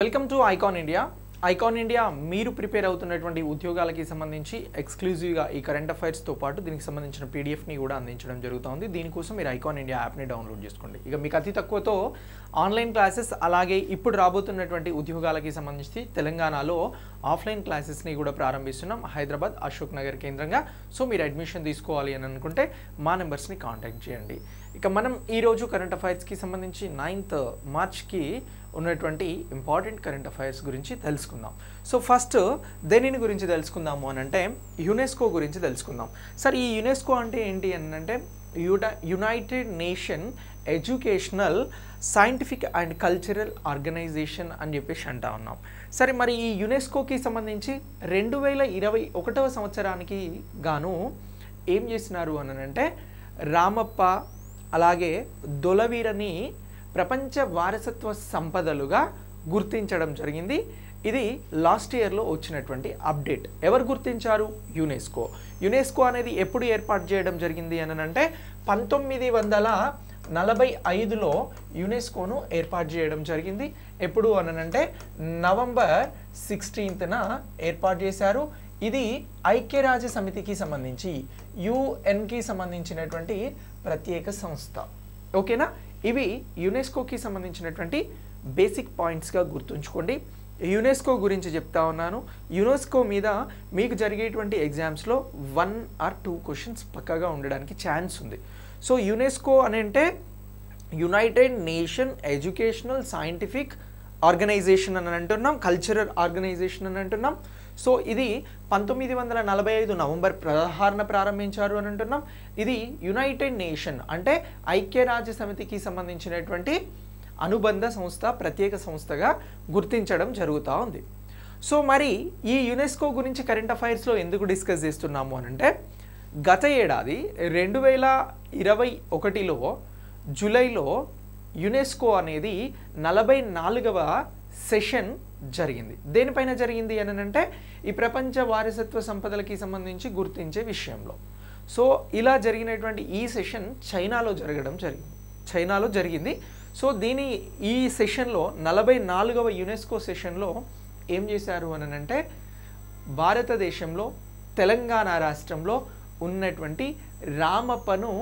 Welcome to icon India. Icon India మీరు prepare అవుతున్నటువంటి ఉద్యోగాలకి సంబంధించి ఎక్స్క్లూజివ్గా ఈ కరెంట్ అఫైర్స్తో పాటు దీనికి సంబంధించిన పీడిఎఫ్ని కూడా అందించడం జరుగుతుంది. దీనికోసం మీరు ఐకాన్ ఇండియా యాప్ని డౌన్లోడ్ చేసుకోండి. ఇక మీకు అతి తక్కువతో ఆన్లైన్ క్లాసెస్ అలాగే ఇప్పుడు రాబోతున్నటువంటి ఉద్యోగాలకి సంబంధించి తెలంగాణలో ఆఫ్లైన్ క్లాసెస్ని కూడా ప్రారంభిస్తున్నాం హైదరాబాద్ అశోక్ నగర్ కేంద్రంగా. సో మీరు అడ్మిషన్ తీసుకోవాలి అని అనుకుంటే మా నెంబర్స్ని కాంటాక్ట్ చేయండి. ఇక మనం ఈరోజు కరెంట్ అఫైర్స్కి సంబంధించి 9th మార్చ్కి ఉన్నటువంటి ఇంపార్టెంట్ కరెంట్ అఫైర్స్ గురించి తెలుసుకుందాం. సో ఫస్ట్ దేనిని గురించి తెలుసుకుందాము అని అంటే యునెస్కో గురించి తెలుసుకుందాం. సరే ఈ యునెస్కో అంటే ఏంటి అని అంటే United Nation Educational Scientific and Cultural Organisation అని చెప్పేసి అంటా ఉన్నాం. సరే మరి ఈ యునెస్కోకి సంబంధించి 2021వ సంవత్సరానికి గాను ఏం చేసినారు అని అంటే రామప్ప అలాగే దొలవీరని ప్రపంచ వారసత్వ సంపదలుగా గుర్తించడం జరిగింది. ఇది లాస్ట్ ఇయర్లో వచ్చినటువంటి అప్డేట్. ఎవరు గుర్తించారు? యునెస్కో. యునెస్కో అనేది ఎప్పుడు ఏర్పాటు చేయడం జరిగింది అని అంటే 1945లో యునెస్కోను ఏర్పాటు చేయడం జరిగింది. ఎప్పుడు అని అంటే నవంబర్ 16న ఏర్పాటు చేశారు. ఇది ఐక్యరాజ్య సమితికి సంబంధించి యుఎన్కి సంబంధించినటువంటి ప్రత్యేక సంస్థ. ఓకేనా? ఇవి యునెస్కోకి సంబంధించినటువంటి బేసిక్ పాయింట్స్గా గుర్తుంచుకోండి. యునెస్కో గురించి చెప్తా ఉన్నాను. యునెస్కో మీద మీకు జరిగేటువంటి ఎగ్జామ్స్లో 1 or 2 క్వశ్చన్స్ పక్కాగా ఉండడానికి ఛాన్స్ ఉంది. సో యునెస్కో అని అంటే United Nation Educational Scientific Organisation అని అంటున్నాం, కల్చరల్ ఆర్గనైజేషన్ అని అంటున్నాం. సో ఇది 1945 నవంబర్ 16న ప్రారంభించారు అని అంటున్నాం. ఇది యునైటెడ్ నేషన్ అంటే ఐక్యరాజ్య సమితికి సంబంధించినటువంటి అనుబంధ సంస్థ, ప్రత్యేక సంస్థగా గుర్తించడం జరుగుతూ ఉంది. సో మరి ఈ యునెస్కో గురించి కరెంట్ అఫైర్స్లో ఎందుకు డిస్కస్ చేస్తున్నాము అని అంటే గత ఏడాది 2021లో జూలైలో యునెస్కో అనేది 44వ సెషన్ జరిగింది. దేనిపైన జరిగింది అని అంటే ఈ ప్రపంచ వారసత్వ సంపదలకి సంబంధించి గుర్తించే విషయంలో. సో ఇలా జరిగినటువంటి ఈ సెషన్ చైనాలో జరిగింది. సో ఈ సెషన్లో 44వ యునెస్కో సెషన్లో ఏం చేశారు అని అంటే భారతదేశంలో తెలంగాణ రాష్ట్రంలో ఉన్నటువంటి రామప్పను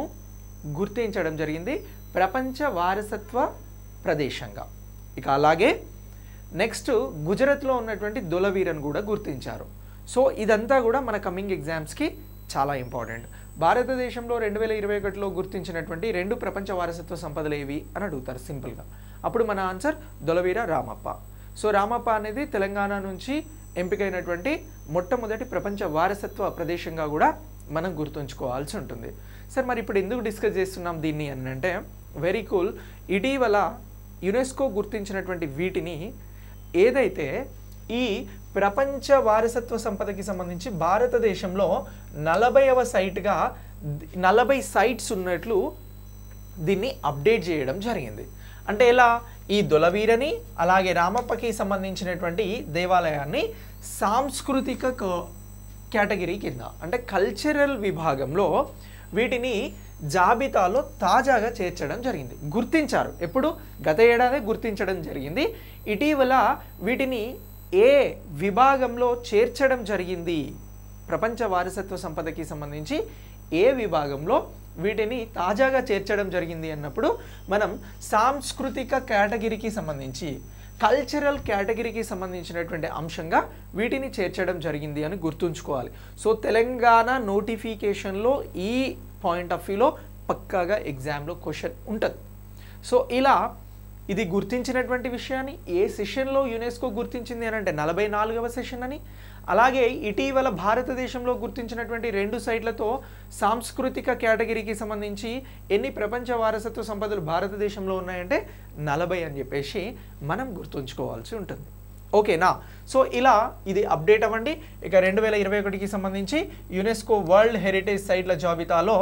గుర్తించడం జరిగింది ప్రపంచ వారసత్వ ప్రదేశంగా. ఇక అలాగే నెక్స్ట్ గుజరాత్లో ఉన్నటువంటి దొలవీరను కూడా గుర్తించారు. సో ఇదంతా కూడా మన కమింగ్ ఎగ్జామ్స్కి చాలా ఇంపార్టెంట్. భారతదేశంలో 2021లో గుర్తించినటువంటి 2 ప్రపంచ వారసత్వ సంపదలు ఏవి అని అడుగుతారు సింపుల్గా. అప్పుడు మన ఆన్సర్ దొలవీర, రామప్ప. సో రామప్ప అనేది తెలంగాణ నుంచి ఎంపికైనటువంటి మొట్టమొదటి ప్రపంచ వారసత్వ ప్రదేశంగా కూడా మనం గుర్తుంచుకోవాల్సి ఉంటుంది. సార్ మరి ఇప్పుడు ఎందుకు డిస్కస్ చేస్తున్నాం దీన్ని అని అంటే వెరీ కూల్. ఇటీవల యునెస్కో గుర్తించినటువంటి వీటిని ఏదైతే ఈ ప్రపంచ వారసత్వ సంపదకి సంబంధించి భారతదేశంలో 40వ సైట్గా 40 సైట్స్ ఉన్నట్లు దీన్ని అప్డేట్ చేయడం జరిగింది. అంటే ఎలా? ఈ దొలవీరని అలాగే రామప్పకి సంబంధించినటువంటి దేవాలయాన్ని సాంస్కృతిక కేటగిరీ కింద అంటే కల్చరల్ విభాగంలో వీటిని జాబితాలో తాజాగా చేర్చడం జరిగింది. గుర్తించారు. ఎప్పుడు? గత ఏడాది గుర్తించడం జరిగింది. ఇటీవల వీటిని ఏ విభాగంలో చేర్చడం జరిగింది? ప్రపంచ వారసత్వ సంపదకి సంబంధించి ఏ విభాగంలో వీటిని తాజాగా చేర్చడం జరిగింది అన్నప్పుడు మనం సాంస్కృతిక కేటగిరీకి సంబంధించి కల్చరల్ కేటగిరీకి సంబంధించినటువంటి అంశంగా వీటిని చేర్చడం జరిగింది అని గుర్తుంచుకోవాలి. సో తెలంగాణ నోటిఫికేషన్లో ఈ పాయింట్ ఆఫ్ వ్యూలో పక్కాగా ఎగ్జామ్లో క్వశ్చన్ ఉంటుంది. సో ఇలా ఇది గుర్తించినటువంటి విషయాన్ని ఏ సెషన్లో యునెస్కో గుర్తించింది అని అంటే 44వ సెషన్ అని, అలాగే ఇటీవల భారతదేశంలో గుర్తించినటువంటి 2 సైట్లతో సాంస్కృతిక కేటగిరీకి సంబంధించి ఎన్ని ప్రపంచ వారసత్వ సంపదలు భారతదేశంలో ఉన్నాయంటే 40 అని చెప్పేసి మనం గుర్తుంచుకోవాల్సి ఉంటుంది. ఓకేనా? సో ఇలా ఇది అప్డేట్ అవ్వండి. ఇక 2021కి సంబంధించి యునెస్కో వరల్డ్ హెరిటేజ్ సైట్ల జాబితాలో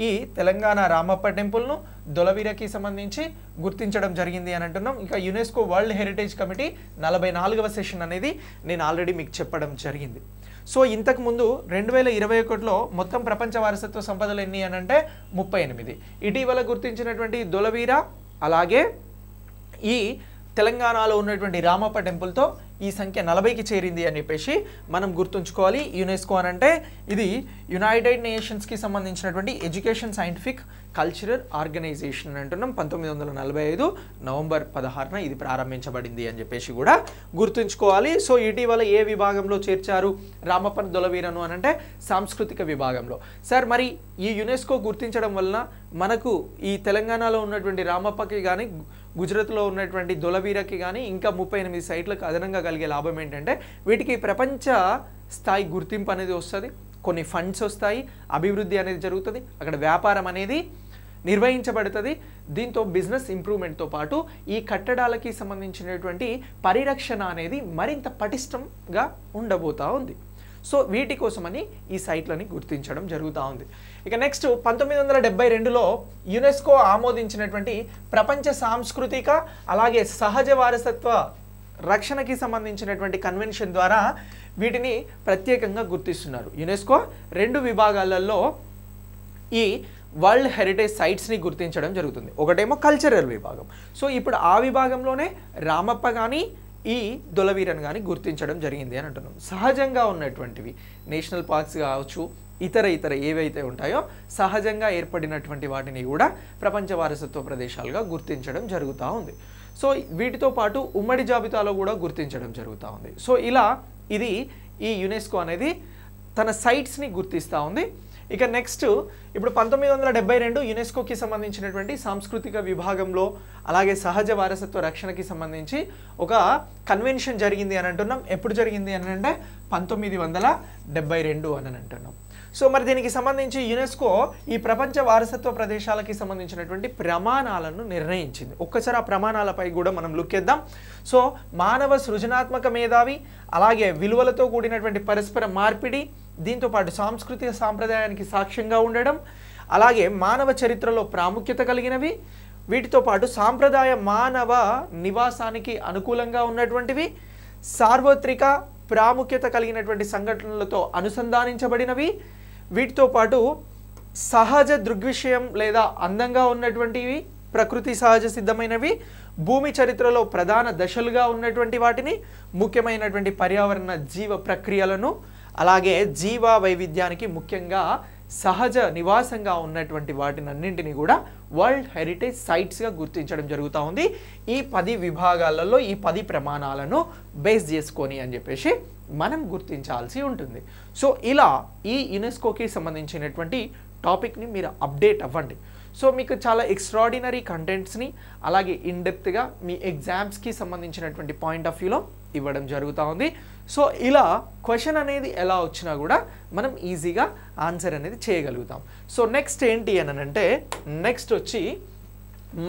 ఈ తెలంగాణ రామప్ప టెంపుల్ను దొలవీరకి సంబంధించి గుర్తించడం జరిగింది అని అంటున్నాం. ఇంకా యునెస్కో వరల్డ్ హెరిటేజ్ కమిటీ 44వ సెషన్ అనేది నేను ఆల్రెడీ మీకు చెప్పడం జరిగింది. సో ఇంతకుముందు 2021లో మొత్తం ప్రపంచ వారసత్వ సంపదలు ఎన్ని అని అంటే 38. ఇటీవల గుర్తించినటువంటి దొలవీర అలాగే ఈ తెలంగాణలో ఉన్నటువంటి రామప్ప టెంపుల్తో ఈ సంఖ్య 40కి చేరింది అని చెప్పేసి మనం గుర్తుంచుకోవాలి. యునెస్కో అని అంటే ఇది యునైటెడ్ నేషన్స్కి సంబంధించినటువంటి ఎడ్యుకేషన్ సైంటిఫిక్ కల్చరల్ ఆర్గనైజేషన్ అని అంటున్నాం. 1945 నవంబర్ 16న ఇది ప్రారంభించబడింది అని చెప్పేసి కూడా గుర్తుంచుకోవాలి. సో ఇటీవల ఏ విభాగంలో చేర్చారు రామప్ప దొలవీరను అని అంటే సాంస్కృతిక విభాగంలో. సార్ మరి ఈ యునెస్కో గుర్తించడం వలన మనకు ఈ తెలంగాణలో ఉన్నటువంటి రామప్పకి కానీ గుజరాత్లో ఉన్నటువంటి దొలవీరకి కానీ ఇంకా 38 సైట్లకు అదనంగా కలిగే లాభం ఏంటంటే వీటికి ప్రపంచ స్థాయి గుర్తింపు అనేది వస్తుంది, కొన్ని ఫండ్స్ వస్తాయి, అభివృద్ధి అనేది జరుగుతుంది, అక్కడ వ్యాపారం అనేది నిర్వహించబడుతుంది. దీంతో బిజినెస్ ఇంప్రూవ్మెంట్తో పాటు ఈ కట్టడాలకి సంబంధించినటువంటి పరిరక్షణ అనేది మరింత పటిష్టంగా ఉండబోతూ ఉంది. సో వీటి కోసమని ఈ సైట్లని గుర్తించడం జరుగుతూ ఉంది. ఇక నెక్స్ట్ 1972లో యునెస్కో ఆమోదించినటువంటి ప్రపంచ సాంస్కృతిక అలాగే సహజ వారసత్వ రక్షణకి సంబంధించినటువంటి కన్వెన్షన్ ద్వారా వీటిని ప్రత్యేకంగా గుర్తిస్తున్నారు. యునెస్కో 2 విభాగాలలో ఈ వరల్డ్ హెరిటేజ్ సైట్స్ని గుర్తించడం జరుగుతుంది. ఒకటేమో కల్చరల్ విభాగం. సో ఇప్పుడు ఆ విభాగంలోనే రామప్ప కానీ ఈ దొలవీరను కానీ గుర్తించడం జరిగింది అని అంటున్నాం. సహజంగా ఉన్నటువంటివి నేషనల్ పార్క్స్ కావచ్చు, ఇతర ఏవైతే ఉంటాయో సహజంగా ఏర్పడినటువంటి వాటిని కూడా ప్రపంచ వారసత్వ ప్రదేశాలుగా గుర్తించడం జరుగుతూ ఉంది. సో వీటితో పాటు ఉమ్మడి జాబితాలో కూడా గుర్తించడం జరుగుతూ ఉంది. సో ఇలా ఇది ఈ యునెస్కో అనేది తన సైట్స్ని గుర్తిస్తూ ఉంది. ఇక నెక్స్ట్ ఇప్పుడు 1972 యునెస్కోకి సంబంధించినటువంటి సాంస్కృతిక విభాగంలో అలాగే సహజ వారసత్వ రక్షణకి సంబంధించి ఒక కన్వెన్షన్ జరిగింది అని అంటున్నాం. ఎప్పుడు జరిగింది అని అంటే 1972 అని అంటున్నాం. సో మరి దీనికి సంబంధించి యునెస్కో ఈ ప్రపంచ వారసత్వ ప్రదేశాలకి సంబంధించినటువంటి ప్రమాణాలను నిర్ణయించింది. ఒక్కసారి ఆ ప్రమాణాలపై కూడా మనం లుక్ చేద్దాం. సో మానవ సృజనాత్మక మేధావి అలాగే విలువలతో కూడినటువంటి పరస్పర మార్పిడి, దీంతోపాటు సాంస్కృతిక సాంప్రదాయానికి సాక్ష్యంగా ఉండడం, అలాగే మానవ చరిత్రలో ప్రాముఖ్యత కలిగినవి, వీటితో పాటు సాంప్రదాయ మానవ నివాసానికి అనుకూలంగా ఉన్నటువంటివి, సార్వత్రిక ప్రాముఖ్యత కలిగినటువంటి సంఘటనలతో అనుసంధానించబడినవి, వీటితో పాటు సహజ దృగ్విషయం లేదా అందంగా ఉన్నటువంటివి, ప్రకృతి సహజ సిద్ధమైనవి, భూమి చరిత్రలో ప్రధాన దశలుగా ఉన్నటువంటి వాటిని, ముఖ్యమైనటువంటి పర్యావరణ జీవ ప్రక్రియలను, అలాగే జీవ వైవిధ్యానికి ముఖ్యంగా సహజ నివాసంగా ఉన్నటువంటి వాటినన్నింటినీ కూడా వరల్డ్ హెరిటేజ్ సైట్స్గా గుర్తించడం జరుగుతూ ఉంది. ఈ 10 విభాగాలలో ఈ 10 ప్రమాణాలను బేస్ చేసుకొని అని చెప్పేసి మనం గుర్తించాల్సి ఉంటుంది. సో ఇలా ఈ యునెస్కోకి సంబంధించినటువంటి టాపిక్ని మీరు అప్డేట్ అవ్వండి. సో మీకు చాలా ఎక్స్ట్రాడినరీ కంటెంట్స్ని అలాగే ఇన్డెప్త్గా మీ ఎగ్జామ్స్కి సంబంధించినటువంటి పాయింట్ ఆఫ్ వ్యూలో ఇవ్వడం జరుగుతూ ఉంది. సో ఇలా క్వశ్చన్ అనేది ఎలా వచ్చినా కూడా మనం ఈజీగా ఆన్సర్ అనేది చేయగలుగుతాం. సో నెక్స్ట్ ఏంటి అని అంటే నెక్స్ట్ వచ్చి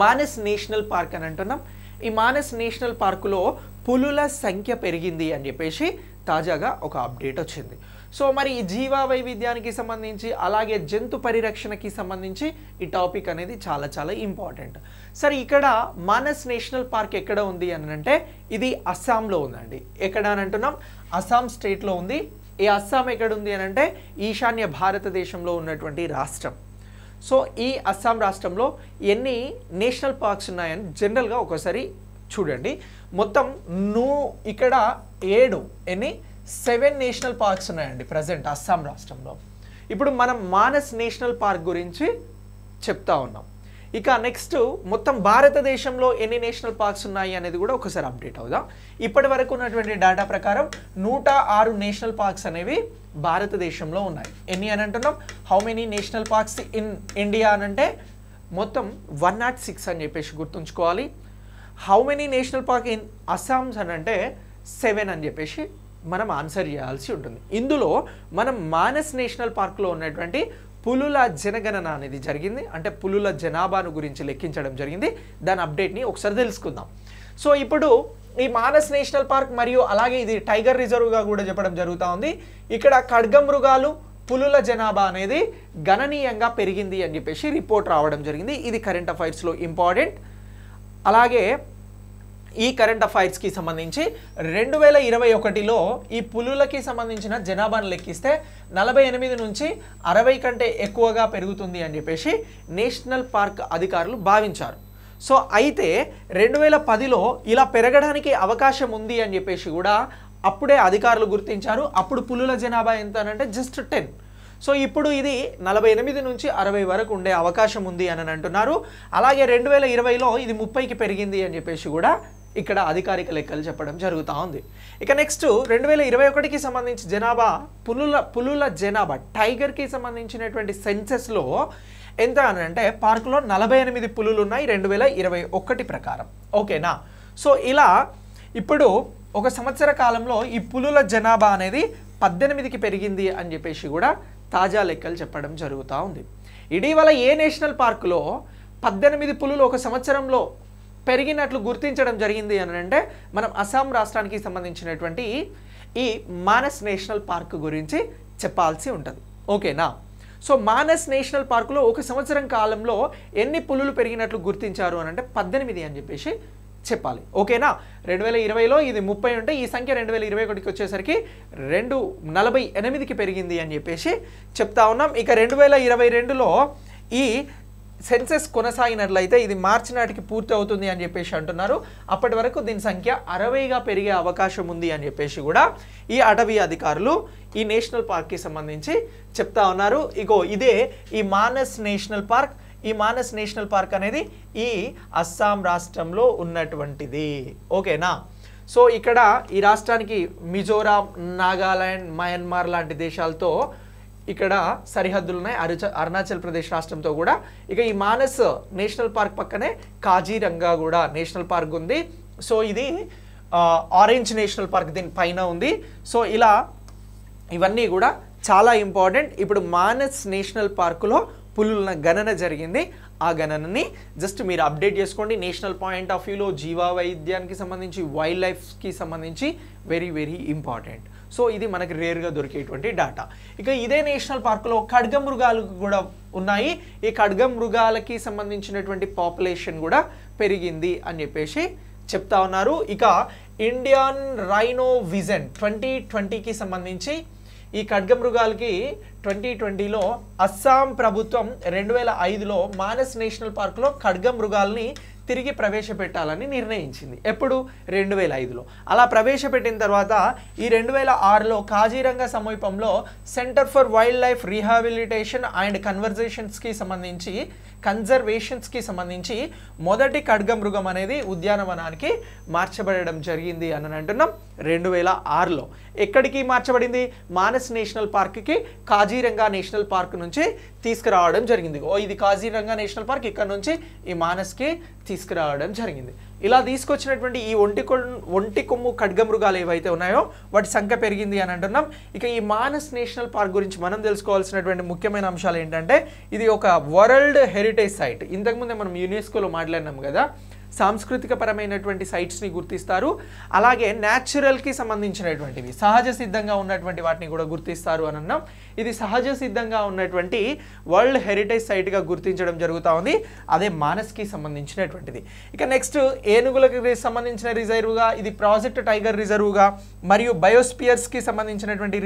మానస్ నేషనల్ పార్క్ అని అంటున్నాం. ఈ మానస్ నేషనల్ పార్కులో పులుల సంఖ్య పెరిగింది అని చెప్పేసి తాజాగా ఒక అప్డేట్ వచ్చింది. సో మరి ఈ జీవ వైవిధ్యానికి సంబంధించి అలాగే జంతు పరిరక్షణకి సంబంధించి ఈ టాపిక్ అనేది చాలా ఇంపార్టెంట్. సరే ఇక్కడ మానస్ నేషనల్ పార్క్ ఎక్కడ ఉంది అని అంటే ఇది అస్సాంలో ఉందండి. ఎక్కడ అని అంటున్నాం? అస్సాం స్టేట్లో ఉంది. ఈ అస్సాం ఎక్కడ ఉంది అని అంటే ఈశాన్య భారతదేశంలో ఉన్నటువంటి రాష్ట్రం. సో ఈ అస్సాం రాష్ట్రంలో ఎన్ని నేషనల్ పార్క్స్ ఉన్నాయని జనరల్గా ఒకసారి చూడండి. మొత్తం ఇక్కడ 7 నేషనల్ పార్క్స్ ఉన్నాయండి ప్రజెంట్ అస్సాం రాష్ట్రంలో. ఇప్పుడు మనం మానస్ నేషనల్ పార్క్ గురించి చెప్తా ఉన్నాం. ఇక నెక్స్ట్ మొత్తం భారతదేశంలో ఎన్ని నేషనల్ పార్క్స్ ఉన్నాయి అనేది కూడా ఒకసారి అప్డేట్ అవుదాం. ఇప్పటి వరకు ఉన్నటువంటి డేటా ప్రకారం 106 నేషనల్ పార్క్స్ అనేవి భారతదేశంలో ఉన్నాయి. ఎన్ని అని అంటున్నాం? How many national parks in India అని అంటే మొత్తం 106 అని చెప్పేసి గుర్తుంచుకోవాలి. How many national park in Assam's అని అంటే 7 అని చెప్పేసి మనం ఆన్సర్ చేయాల్సి ఉంటుంది. ఇందులో మనం మానస్ నేషనల్ పార్క్లో ఉన్నటువంటి పులుల జనగణన అనేది జరిగింది. అంటే పులుల జనాభాను గురించి లెక్కించడం జరిగింది. దాని అప్డేట్ని ఒకసారి తెలుసుకుందాం. సో ఇప్పుడు ఈ మానస్ నేషనల్ పార్క్ మరియు అలాగే ఇది టైగర్ రిజర్వ్గా కూడా చెప్పడం జరుగుతూ ఉంది. ఇక్కడ ఖడ్గమృగాలు పులుల జనాభా అనేది గణనీయంగా పెరిగింది అని చెప్పేసి రిపోర్ట్ రావడం జరిగింది. ఇది కరెంట్ అఫైర్స్లో ఇంపార్టెంట్. అలాగే ఈ కరెంట్ అఫైర్స్కి సంబంధించి 2021లో ఈ పులులకి సంబంధించిన జనాభాను లెక్కిస్తే 48 నుంచి 60 కంటే ఎక్కువగా పెరుగుతుంది అని చెప్పేసి నేషనల్ పార్క్ అధికారులు భావించారు. సో అయితే 2010లో ఇలా పెరగడానికి అవకాశం ఉంది అని చెప్పేసి కూడా అప్పుడే అధికారులు గుర్తించారు. అప్పుడు పులుల జనాభా ఎంత అంటే జస్ట్ 10. సో ఇప్పుడు ఇది 48 నుంచి 60 వరకు ఉండే అవకాశం ఉంది అని అంటున్నారు. అలాగే 2020లో ఇది 30కి పెరిగింది అని చెప్పేసి కూడా ఇక్కడ అధికారిక లెక్కలు చెప్పడం జరుగుతూ ఉంది. ఇక నెక్స్ట్ 2021కి సంబంధించి జనాభా పులుల జనాభా టైగర్కి సంబంధించినటువంటి సెన్సెస్లో ఎంత అని అంటే పార్కులో 48 పులులు ఉన్నాయి 2021 ప్రకారం. ఓకేనా? సో ఇలా ఇప్పుడు ఒక సంవత్సర కాలంలో ఈ పులుల జనాభా అనేది 18కి పెరిగింది అని చెప్పేసి కూడా తాజా లెక్కలు చెప్పడం జరుగుతూ ఉంది. ఇటీవల ఏ నేషనల్ పార్కులో 18 పులులు ఒక సంవత్సరంలో పెరిగినట్లు గుర్తించడం జరిగింది అని అంటే మనం అస్సాం రాష్ట్రానికి సంబంధించినటువంటి ఈ మానస్ నేషనల్ పార్క్ గురించి చెప్పాల్సి ఉంటుంది. ఓకేనా? సో మానస్ నేషనల్ పార్కులో ఒక సంవత్సరం కాలంలో ఎన్ని పులులు పెరిగినట్లు గుర్తించారు అని అంటే 18 అని చెప్పేసి చెప్పాలి. ఓకేనా? 2020లో ఇది 30 ఉంటే ఈ సంఖ్య 2021కి వచ్చేసరికి 48కి పెరిగింది అని చెప్పేసి చెప్తా ఉన్నాం. ఇక 2022లో ఈ సెన్సెస్ కొనసాగినట్లయితే ఇది మార్చి నాటికి పూర్తి అవుతుంది అని చెప్పేసి అంటున్నారు. అప్పటి వరకు దీని సంఖ్య 60గా పెరిగే అవకాశం ఉంది అని చెప్పేసి కూడా ఈ అటవీ అధికారులు ఈ నేషనల్ పార్క్కి సంబంధించి చెప్తా ఉన్నారు. ఇగో ఇదే ఈ మానస్ నేషనల్ పార్క్. ఈ మానస్ నేషనల్ పార్క్ అనేది ఈ అస్సాం రాష్ట్రంలో ఉన్నటువంటిది. ఓకేనా? సో ఇక్కడ ఈ రాష్ట్రానికి మిజోరాం, నాగాలాండ్, మయన్మార్ లాంటి దేశాలతో ఇక్కడ సరిహద్దులు ఉన్నాయి, అరుణాచల్ ప్రదేశ్ రాష్ట్రంతో కూడా. ఇక ఈ మానస్ నేషనల్ పార్క్ పక్కనే కాజీరంగా కూడా నేషనల్ పార్క్ ఉంది. సో ఇది ఆరెంజ్ నేషనల్ పార్క్ దీని పైన ఉంది. సో ఇలా ఇవన్నీ కూడా చాలా ఇంపార్టెంట్. ఇప్పుడు మానస్ నేషనల్ పార్కులో పులుల గణన జరిగింది. ఆ గణనని జస్ట్ మీరు అప్డేట్ చేసుకోండి. నేషనల్ పాయింట్ ఆఫ్ వ్యూలో జీవ వైద్యానికి సంబంధించి, వైల్డ్ లైఫ్కి సంబంధించి వెరీ వెరీ ఇంపార్టెంట్. సో ఇది మనకి రేర్గా దొరికేటువంటి డాటా. ఇక ఇదే నేషనల్ పార్కులో ఖడ్గమృగాలు కూడా ఉన్నాయి. ఈ ఖడ్గమృగాలకి సంబంధించినటువంటి పాపులేషన్ కూడా పెరిగింది అని చెప్పేసి చెప్తా ఉన్నారు. ఇక ఇండియన్ రైనో విజన్ 2020కి సంబంధించి ఈ ఖడ్గమృగాలకి 2020లో అస్సాం ప్రభుత్వం 2005లో మానస్ నేషనల్ పార్కులో ఖడ్గమృగాల్ని తిరిగి ప్రవేశపెట్టాలని నిర్ణయించింది. ఎప్పుడు? 2005లో. అలా ప్రవేశపెట్టిన తర్వాత ఈ 2006లో కాజీరంగా సమీపంలో centre for wildlife rehabilitation and కన్జర్వేషన్స్కి సంబంధించి మొదటి ఖడ్గమృగం అనేది ఉద్యానవనానికి మార్చబడడం జరిగింది అని అంటున్నాం 2006లో. ఎక్కడికి మార్చబడింది? మానస్ నేషనల్ పార్క్కి కాజీరంగా నేషనల్ పార్క్ నుంచి తీసుకురావడం జరిగింది. ఇది కాజీరంగా నేషనల్ పార్క్, ఇక్కడ నుంచి ఈ మానస్కి తీసుకురావడం జరిగింది. ఇలా తీసుకొచ్చినటువంటి ఈ ఒంటి కొమ్ము ఖడ్గమృగాలు ఏవైతే ఉన్నాయో వాటి సంఖ్య పెరిగింది అని అంటున్నాం. ఇక ఈ మానస్ నేషనల్ పార్క్ గురించి మనం తెలుసుకోవాల్సినటువంటి ముఖ్యమైన అంశాలు ఏంటంటే ఇది ఒక వరల్డ్ హెరిటేజ్ సైట్. ఇంతకుముందే మనం యునెస్కోలో మాట్లాడినాం కదా, సాంస్కృతిక పరమైనటువంటి సైట్స్ని గుర్తిస్తారు. అలాగే న్యాచురల్కి సంబంధించినటువంటివి, సహజ సిద్ధంగా ఉన్నటువంటి వాటిని కూడా గుర్తిస్తారు అని అన్నాం. ఇది సహజ సిద్ధంగా ఉన్నటువంటి వరల్డ్ హెరిటేజ్ సైట్గా గుర్తించడం జరుగుతూ ఉంది. అదే మానస్కి సంబంధించినటువంటిది. ఇక నెక్స్ట్ ఏనుగులకు సంబంధించిన రిజర్వ్గా, ఇది ప్రాజెక్ట్ టైగర్ రిజర్వ్గా మరియు బయోస్పియర్స్కి సంబంధించినటువంటి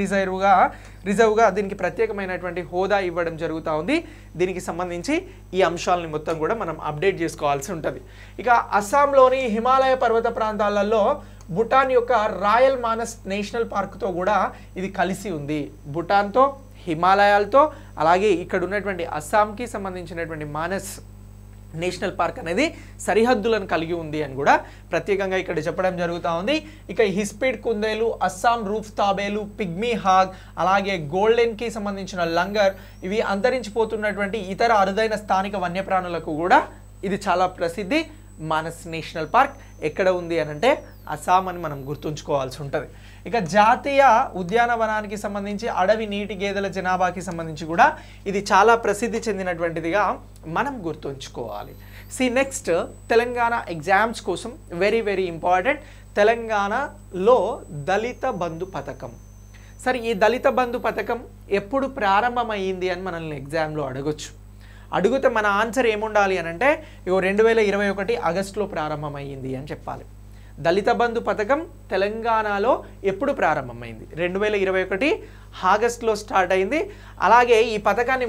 రిజర్వ్గా దీనికి ప్రత్యేకమైనటువంటి హోదా ఇవ్వడం జరుగుతూ ఉంది. దీనికి సంబంధించి ఈ అంశాలని మొత్తం కూడా మనం అప్డేట్ చేసుకోవాల్సి ఉంటుంది. ఇక అస్సాంలోని హిమాలయ పర్వత ప్రాంతాలలో భూటాన్ యొక్క రాయల్ మానస్ నేషనల్ పార్క్తో కూడా ఇది కలిసి ఉంది. భూటాన్తో, హిమాలయాలతో, అలాగే ఇక్కడ ఉన్నటువంటి అస్సాంకి సంబంధించినటువంటి మానస్ నేషనల్ పార్క్ అనేది సరిహద్దులను కలిగి ఉంది అని కూడా ప్రత్యేకంగా ఇక్కడ చెప్పడం జరుగుతూ ఉంది. ఇక హిస్పిడ్ కుందేలు, అస్సాం రూఫ్ తాబేలు, పిగ్మీ హాగ్, అలాగే గోల్డెన్కి సంబంధించిన లంగర్, ఇవి అంతరించిపోతున్నటువంటి ఇతర అరుదైన స్థానిక వన్యప్రాణులకు కూడా ఇది చాలా ప్రసిద్ధి. మానస్ నేషనల్ పార్క్ ఎక్కడ ఉంది అని అంటే అస్సాం అని మనం గుర్తుంచుకోవాల్సి ఉంటుంది. ఇక జాతీయ ఉద్యానవనానికి సంబంధించి అడవి నీటి గేదెల జనాభాకి సంబంధించి కూడా ఇది చాలా ప్రసిద్ధి చెందినటువంటిదిగా మనం గుర్తుంచుకోవాలి. నెక్స్ట్ తెలంగాణ ఎగ్జామ్స్ కోసం వెరీ వెరీ ఇంపార్టెంట్. తెలంగాణలో దళిత బంధు పథకం. సరే, ఈ దళిత బంధు పథకం ఎప్పుడు ప్రారంభమైంది అని మనల్ని ఎగ్జామ్లో అడిగితే మన ఆన్సర్ ఏముండాలి అని అంటే 2021 ఆగస్టులో ప్రారంభమైంది అని చెప్పాలి. దళిత బంధు పథకం తెలంగాణలో ఎప్పుడు ప్రారంభమైంది? 2021 ఆగస్టులో స్టార్ట్ అయింది. అలాగే ఈ పథకాన్ని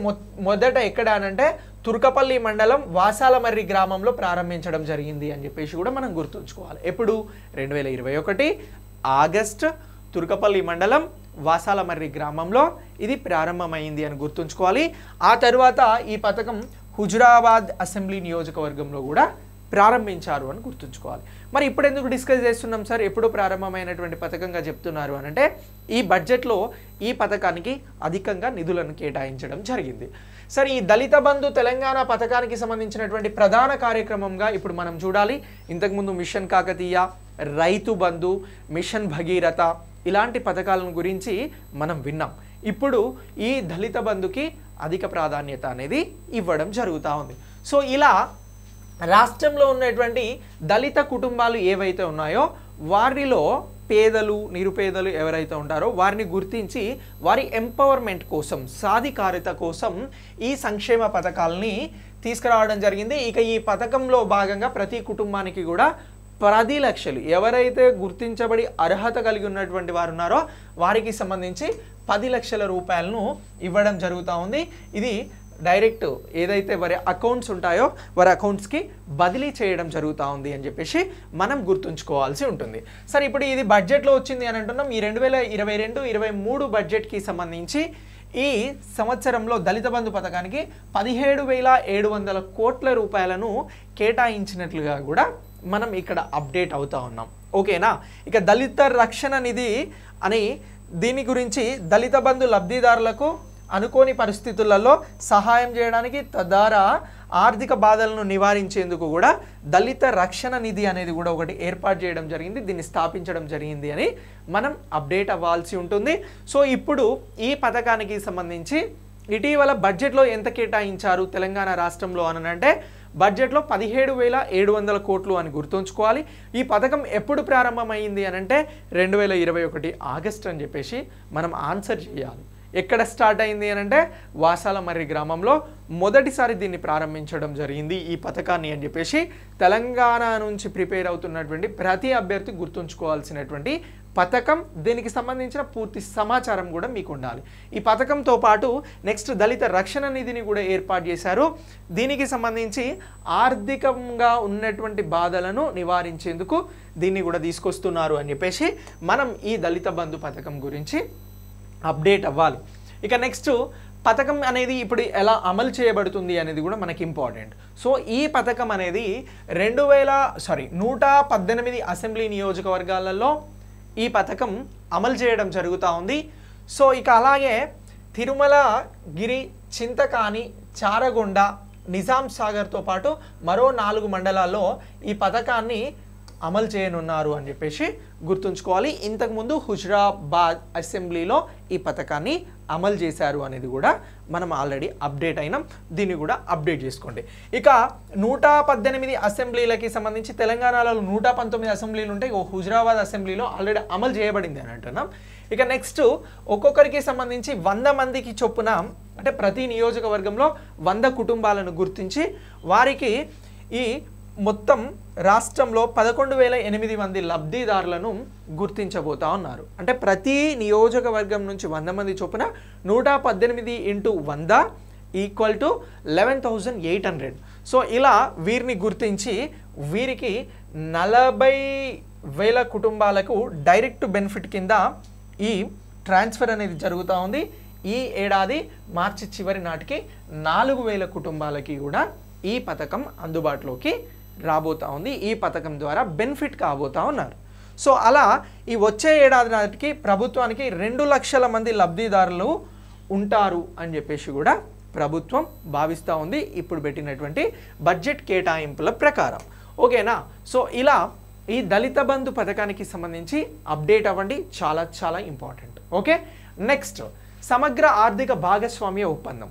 మొదట ఎక్కడ అనంటే తుర్కపల్లి మండలం వాసాలమర్రి గ్రామంలో ప్రారంభించడం జరిగింది అని చెప్పేసి కూడా మనం గుర్తుంచుకోవాలి. ఎప్పుడు? 2021 ఆగస్ట్, తుర్కపల్లి మండలం వాసాలమర్రి గ్రామంలో ఇది ప్రారంభమైంది అని గుర్తుంచుకోవాలి. ఆ తర్వాత ఈ పథకం హుజురాబాద్ అసెంబ్లీ నియోజకవర్గంలో కూడా ప్రారంభించారు అని గుర్తుంచుకోవాలి. మరి ఇప్పుడు ఎందుకు డిస్కస్ చేస్తున్నాం సార్, ఎప్పుడు ప్రారంభమైనటువంటి పథకంగా చెప్తున్నారు అని అంటే ఈ బడ్జెట్లో ఈ పథకానికి అధికంగా నిధులను కేటాయించడం జరిగింది. సరే, ఈ దళిత బంధు తెలంగాణ పథకానికి సంబంధించినటువంటి ప్రధాన కార్యక్రమంగా ఇప్పుడు మనం చూడాలి. ఇంతకుముందు మిషన్ కాకతీయ, రైతు బంధు, మిషన్ భగీరథ ఇలాంటి పథకాలను గురించి మనం విన్నాం. ఇప్పుడు ఈ దళిత బంధుకి అధిక ప్రాధాన్యత అనేది ఇవ్వడం జరుగుతూ ఉంది. సో ఇలా రాష్ట్రంలో ఉన్నటువంటి దళిత కుటుంబాలు ఏవైతే ఉన్నాయో వారిలో పేదలు, నిరుపేదలు ఎవరైతే ఉంటారో వారిని గుర్తించి వారి ఎంపవర్మెంట్ కోసం, సాధికారత కోసం ఈ సంక్షేమ పథకాలని తీసుకురావడం జరిగింది. ఇక ఈ పథకంలో భాగంగా ప్రతి కుటుంబానికి కూడా 10 లక్షలు, ఎవరైతే గుర్తించబడి అర్హత కలిగి ఉన్నటువంటి వారు ఉన్నారో వారికి సంబంధించి 10 లక్షల రూపాయలను ఇవ్వడం జరుగుతూ ఉంది. ఇది డైరెక్ట్ ఏదైతే వారి అకౌంట్స్ ఉంటాయో వారి అకౌంట్స్కి బదిలీ చేయడం జరుగుతూ ఉంది అని చెప్పేసి మనం గుర్తుంచుకోవాల్సి ఉంటుంది. సరే, ఇప్పుడు ఇది బడ్జెట్లో వచ్చింది అని అంటున్నాం. ఈ 2022-23 బడ్జెట్కి సంబంధించి ఈ సంవత్సరంలో దళిత బంధు పథకానికి 17,700 కోట్ల రూపాయలను కేటాయించినట్లుగా కూడా మనం ఇక్కడ అప్డేట్ అవుతా ఉన్నాం. ఓకేనా? ఇక దళిత రక్షణ నిధి అని దీని గురించి దళిత బంధు లబ్ధిదారులకు అనుకోని పరిస్థితులలో సహాయం చేయడానికి, తద్వారా ఆర్థిక బాధలను నివారించేందుకు కూడా దళిత రక్షణ నిధి అనేది కూడా ఒకటి ఏర్పాటు చేయడం జరిగింది, దీన్ని స్థాపించడం జరిగింది అని మనం అప్డేట్ అవ్వాల్సి ఉంటుంది. సో ఇప్పుడు ఈ పథకానికి సంబంధించి ఇటీవల బడ్జెట్లో ఎంత కేటాయించారు తెలంగాణ రాష్ట్రంలో అని అంటే బడ్జెట్లో 17,700 కోట్లు అని గుర్తుంచుకోవాలి. ఈ పథకం ఎప్పుడు ప్రారంభమైంది అని అంటే 2021 ఆగస్ట్ అని చెప్పేసి మనం ఆన్సర్ చేయాలి. ఎక్కడ స్టార్ట్ అయింది అని అంటే వాసాలమర్రి గ్రామంలో మొదటిసారి దీన్ని ప్రారంభించడం జరిగింది ఈ పథకాన్ని అని చెప్పేసి తెలంగాణ నుంచి ప్రిపేర్ అవుతున్నటువంటి ప్రతి అభ్యర్థి గుర్తుంచుకోవాల్సినటువంటి పథకం. దీనికి సంబంధించిన పూర్తి సమాచారం కూడా మీకు ఉండాలి. ఈ పథకంతో పాటు నెక్స్ట్ దళిత రక్షణ నిధిని కూడా ఏర్పాటు చేశారు. దీనికి సంబంధించి ఆర్థికంగా ఉన్నటువంటి బాధలను నివారించేందుకు దీన్ని కూడా తీసుకొస్తున్నారు అని చెప్పేసి మనం ఈ దళిత బంధు పథకం గురించి అప్డేట్ అవ్వాలి. ఇక నెక్స్ట్ పథకం అనేది ఇప్పుడు ఎలా అమలు చేయబడుతుంది అనేది కూడా మనకి ఇంపార్టెంట్. సో ఈ పథకం అనేది 118 అసెంబ్లీ నియోజకవర్గాలలో ఈ పథకం అమలు చేయడం జరుగుతూ ఉంది. సో ఇక అలాగే తిరుమలగిరి, చింతకాని, చారగొండ, నిజాం సాగర్తో పాటు మరో 4 మండలాల్లో ఈ పథకాన్ని అమలు చేయనున్నారు అని చెప్పేసి గుర్తుంచుకోవాలి. ఇంతకుముందు హుజురాబాద్ అసెంబ్లీలో ఈ పథకాన్ని అమలు చేశారు అనేది కూడా మనం ఆల్రెడీ అప్డేట్ అయినాం, దీన్ని కూడా అప్డేట్ చేసుకోండి. ఇక 118 అసెంబ్లీలకి సంబంధించి తెలంగాణలో 119 అసెంబ్లీలు ఉంటాయి. హుజురాబాద్ అసెంబ్లీలో ఆల్రెడీ అమలు చేయబడింది అని అంటున్నాం. ఇక నెక్స్ట్ ఒక్కొక్కరికి సంబంధించి 100 మందికి చొప్పున, అంటే ప్రతి నియోజకవర్గంలో 100 కుటుంబాలను గుర్తించి వారికి ఈ మొత్తం రాష్ట్రంలో 11,008 మంది లబ్ధిదారులను గుర్తించబోతా ఉన్నారు. అంటే ప్రతి నియోజకవర్గం నుంచి 100 మంది చొప్పున 118 × 100 = 11,800. సో ఇలా వీరిని గుర్తించి వీరికి 40,000 కుటుంబాలకు డైరెక్ట్ బెనిఫిట్ కింద ఈ ట్రాన్స్ఫర్ అనేది జరుగుతూ ఉంది. ఈ ఏడాది మార్చి చివరి నాటికి 4,000 కుటుంబాలకి కూడా ఈ పథకం అందుబాటులోకి రాబోతా ఉంది. ఈ పథకం ద్వారా బెనిఫిట్ కాబోతా ఉన్నారు. సో అలా ఈ వచ్చే ఏడాది నాటికి ప్రభుత్వానికి 2 లక్షల మంది లబ్ధిదారులు ఉంటారు అని చెప్పేసి కూడా ప్రభుత్వం భావిస్తూ ఉంది ఇప్పుడు పెట్టినటువంటి బడ్జెట్ కేటాయింపుల ప్రకారం. ఓకేనా? సో ఇలా ఈ దళిత బంధు పథకానికి సంబంధించి అప్డేట్ అవ్వండి, చాలా చాలా ఇంపార్టెంట్. ఓకే, నెక్స్ట్ సమగ్ర ఆర్థిక భాగస్వామ్య ఒప్పందం.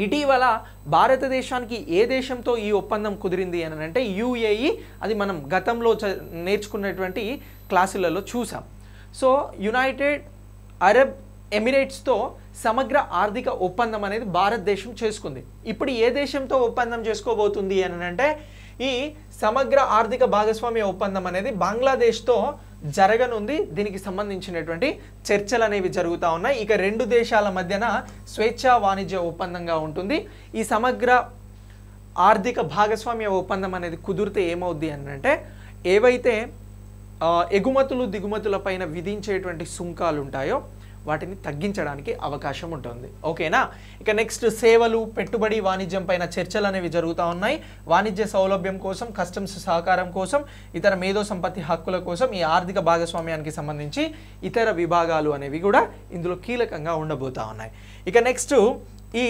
ఇటీవల భారతదేశానికి ఏ దేశంతో ఈ ఒప్పందం కుదిరింది అని అంటే యుఏఈ. అది మనం గతంలో నేర్చుకున్నటువంటి క్లాసులలో చూసాం. సో యునైటెడ్ అరబ్ ఎమిరేట్స్తో సమగ్ర ఆర్థిక ఒప్పందం అనేది భారతదేశం చేసుకుంది. ఇప్పుడు ఏ దేశంతో ఒప్పందం చేసుకోబోతుంది అని అంటే ఈ సమగ్ర ఆర్థిక భాగస్వామ్య ఒప్పందం అనేది బంగ్లాదేశ్తో జరగనుంది. దీనికి సంబంధించినటువంటి చర్చలు అనేవి జరుగుతూ ఉన్నాయి. ఇక రెండు దేశాల మధ్యన స్వేచ్ఛా వాణిజ్య ఒప్పందంగా ఉంటుంది. ఈ సమగ్ర ఆర్థిక భాగస్వామ్య ఒప్పందం అనేది కుదిరితే ఏమవుద్ది అంటే ఏవైతే ఎగుమతులు దిగుమతుల పైన విధించేటువంటి సుంకాలు ఉంటాయో వాటిని తగ్గించడానికి అవకాశం ఉంటుంది. ఓకేనా. ఇక నెక్స్ట్ సేవలు, పెట్టుబడి, వాణిజ్యం పైన చర్చలు అనేవి జరుగుతూ ఉన్నాయి. వాణిజ్య సౌలభ్యం కోసం, కస్టమ్స్ సహకారం కోసం, ఇతర మేధో సంపత్తి హక్కుల కోసం ఈ ఆర్థిక భాగస్వామ్యానికి సంబంధించి ఇతర విభాగాలు అనేవి కూడా ఇందులో కీలకంగా ఉండబోతా ఉన్నాయి. ఇక నెక్స్ట్ ఈ